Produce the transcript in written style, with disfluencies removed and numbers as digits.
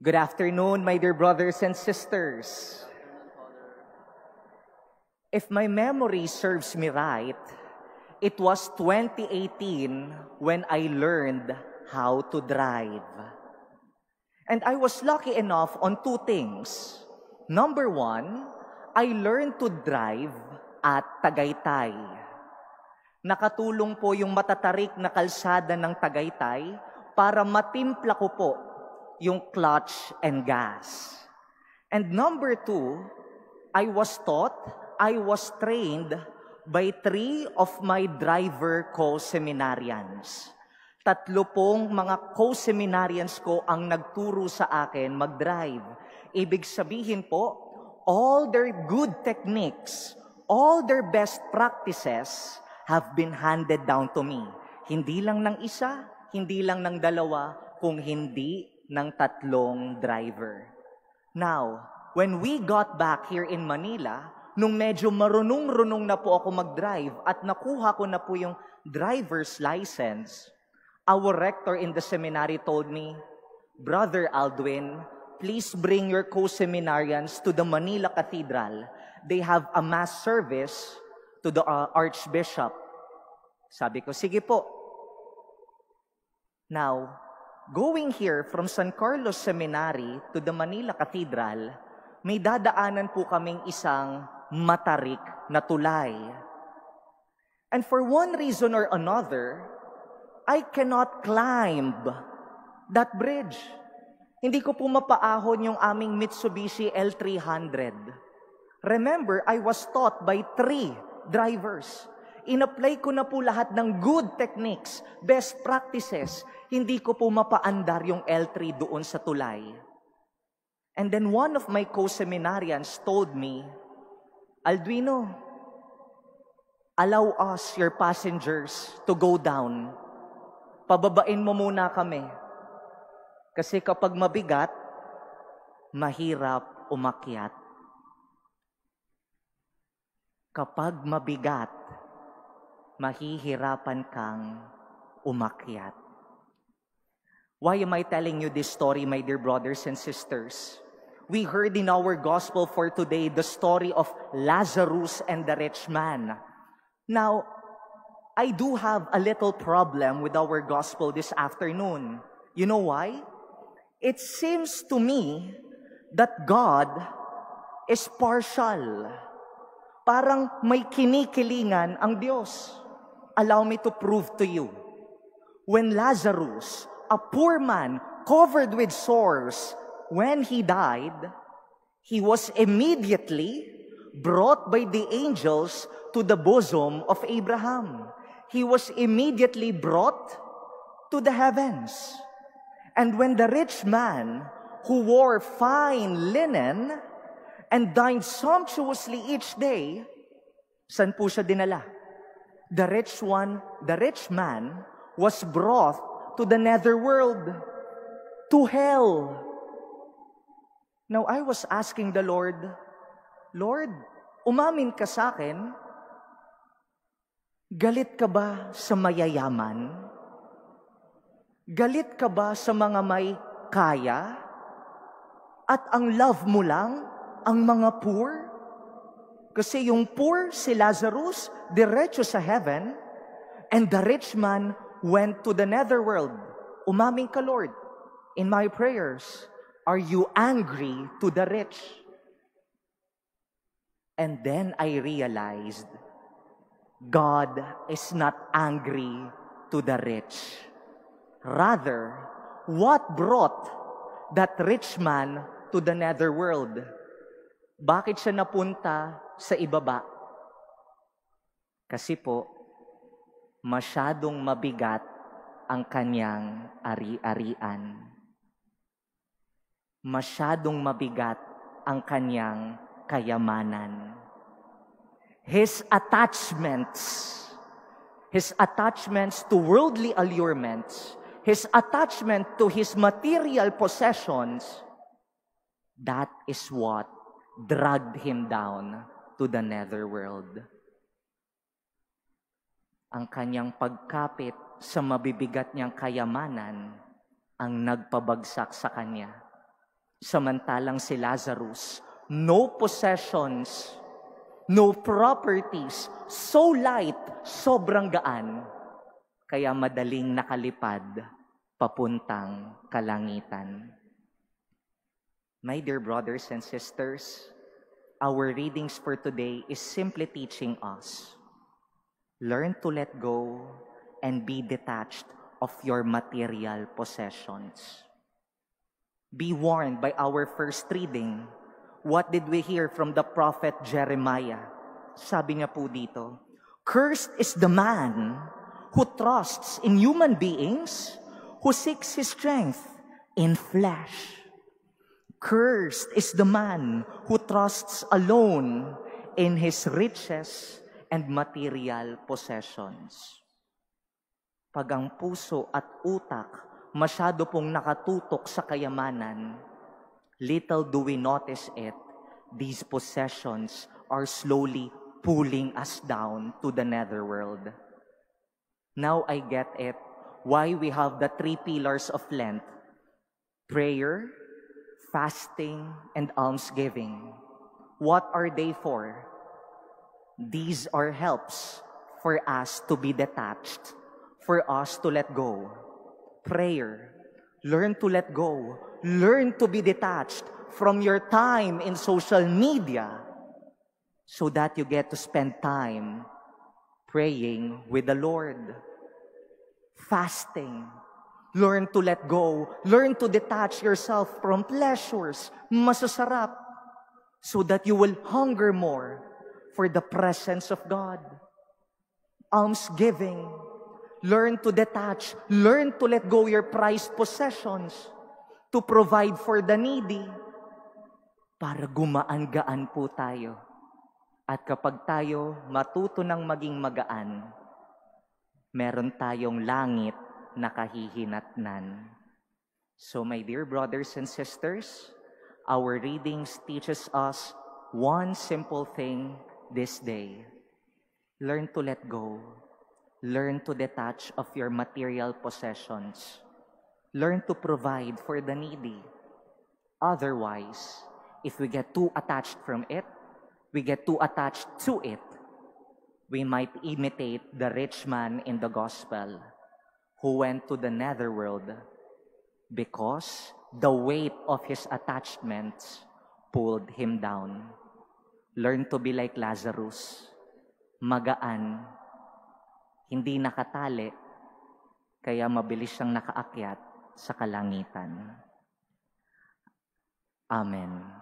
Good afternoon, my dear brothers and sisters. If my memory serves me right, it was 2018 when I learned how to drive. And I was lucky enough on two things. Number one, I learned to drive at Tagaytay. Nakatulong po yung matatarik na kalsada ng Tagaytay para matimpla ko po yung clutch and gas. And number two, I was trained by 3 of my driver co-seminarians. 3 pong mga co-seminarians ko ang nagturo sa akin mag-drive. Ibig sabihin po, all their good techniques, all their best practices have been handed down to me. Hindi lang ng isa, hindi lang ng dalawa, kung hindi ng 3 driver. Now, when we got back here in Manila, nung medyo marunong-runong na po ako mag-drive at nakuha ko na po yung driver's license, our rector in the seminary told me, Brother Aldwin, please bring your co-seminarians to the Manila Cathedral. They have a mass service to the Archbishop. Sabi ko, sige po. Now, going here from San Carlos Seminary to the Manila Cathedral, may dadaanan po kaming isang matarik na tulay. And for one reason or another, I cannot climb that bridge. Hindi ko po mapaahon yung aming Mitsubishi L300. Remember, I was taught by 3 drivers. In-apply ko na po lahat ng good techniques, best practices. Hindi ko po mapaandar yung L3 doon sa tulay. And then one of my co-seminarians told me, Aldwino, allow us, your passengers, to go down. Pababain mo muna kami. Kasi kapag mabigat, mahirap umakyat. Kapag mabigat, mahihirapan kang umakyat. Why am I telling you this story, my dear brothers and sisters? We heard in our gospel for today the story of Lazarus and the rich man. Now, I do have a little problem with our gospel this afternoon. You know why? It seems to me that God is partial. Parang may kinikilingan ang Diyos. Allow me to prove to you. When Lazarus, a poor man covered with sores, when he died, he was immediately brought by the angels to the bosom of Abraham. He was immediately brought to the heavens. And when the rich man, who wore fine linen and dined sumptuously each day, saan po siya dinala? The rich man was brought to the netherworld, to hell. Now, I was asking the Lord, Lord, umamin ka sa akin, galit ka ba sa mayayaman? Galit ka ba sa mga may kaya? At ang love mo lang ang mga poor? Kasi yung poor, si Lazarus, diretso sa heaven, and the rich man went to the netherworld. Umamin ka, Lord, in my prayers, are you angry to the rich? And then I realized, God is not angry to the rich. Rather, what brought that rich man to the netherworld? Bakit siya napunta sa ibaba? Kasi po, masyadong mabigat ang kanyang ari-arian. Masyadong mabigat ang kanyang kayamanan. His attachments to worldly allurements, his attachment to his material possessions, that is what dragged him down to the netherworld. Ang kanyang pagkapit sa mabibigat niyang kayamanan ang nagpabagsak sa kanya. Samantalang si Lazarus, no possessions, no properties, so light, sobrang gaan, kaya madaling nakalipad papuntang kalangitan. My dear brothers and sisters, our readings for today is simply teaching us, learn to let go and be detached of your material possessions. Be warned by our first reading. What did we hear from the prophet Jeremiah? Sabi niya po dito, "Cursed is the man who trusts in human beings, who seeks his strength in flesh. Cursed is the man who trusts alone in his riches and material possessions." Pag ang puso at utak masyado pong nakatutok sa kayamanan, little do we notice it, these possessions are slowly pulling us down to the netherworld. Now I get it, why we have the 3 pillars of Lent: prayer, fasting, and almsgiving. What are they for? These are helps for us to be detached, for us to let go. Prayer, learn to let go. Learn to be detached from your time in social media so that you get to spend time praying with the Lord. Fasting, learn to let go. Learn to detach yourself from pleasures, masasarap, so that you will hunger more for the presence of God. Almsgiving, learn to detach, learn to let go your prized possessions, to provide for the needy, para gumaan-gaan po tayo. At kapag tayo matuto ng maging magaan, meron tayong langit na kahihinatnan. So my dear brothers and sisters, our readings teaches us one simple thing this day. Learn to let go. Learn to detach of your material possessions. Learn to provide for the needy. Otherwise, if we get too attached from it, we get too attached to it, we might imitate the rich man in the gospel who went to the netherworld because the weight of his attachments pulled him down. Learn to be like Lazarus, magaan, hindi nakatali, kaya mabilis siyang nakaakyat sa kalangitan. Amen.